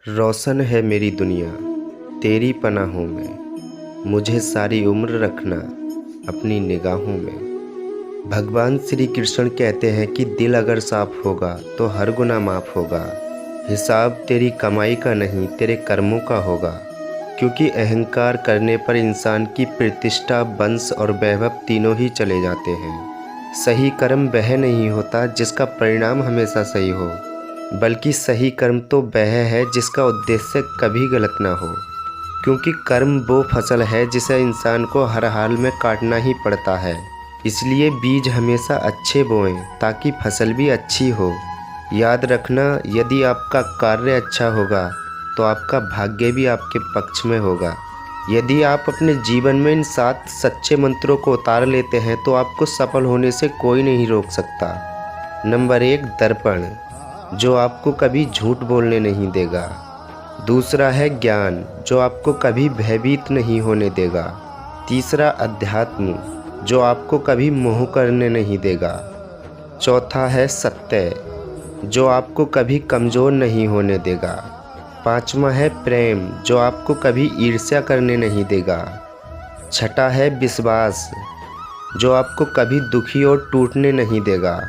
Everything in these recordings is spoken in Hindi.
रोशन है मेरी दुनिया तेरी पनाहों में, मुझे सारी उम्र रखना अपनी निगाहों में। भगवान श्री कृष्ण कहते हैं कि दिल अगर साफ होगा तो हर गुनाह माफ़ होगा। हिसाब तेरी कमाई का नहीं तेरे कर्मों का होगा, क्योंकि अहंकार करने पर इंसान की प्रतिष्ठा, वंश और वैभव तीनों ही चले जाते हैं। सही कर्म वह नहीं होता जिसका परिणाम हमेशा सही हो, बल्कि सही कर्म तो वह है जिसका उद्देश्य कभी गलत ना हो। क्योंकि कर्म वो फसल है जिसे इंसान को हर हाल में काटना ही पड़ता है। इसलिए बीज हमेशा अच्छे बोएं ताकि फसल भी अच्छी हो। याद रखना, यदि आपका कार्य अच्छा होगा तो आपका भाग्य भी आपके पक्ष में होगा। यदि आप अपने जीवन में इन 7 सच्चे मंत्रों को उतार लेते हैं तो आपको सफल होने से कोई नहीं रोक सकता। नंबर 1, दर्पण, जो आपको कभी झूठ बोलने नहीं देगा। दूसरा है ज्ञान, जो आपको कभी भयभीत नहीं होने देगा। तीसरा अध्यात्म, जो आपको कभी मोह करने नहीं देगा। चौथा है सत्य, जो आपको कभी कमज़ोर नहीं होने देगा। पांचवा है प्रेम, जो आपको कभी ईर्ष्या करने नहीं देगा। छठा है विश्वास, जो आपको कभी दुखी और टूटने नहीं देगा।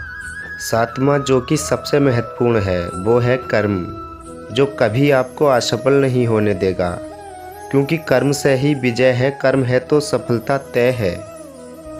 सातवां, जो कि सबसे महत्वपूर्ण है, वो है कर्म, जो कभी आपको असफल नहीं होने देगा। क्योंकि कर्म से ही विजय है, कर्म है तो सफलता तय है।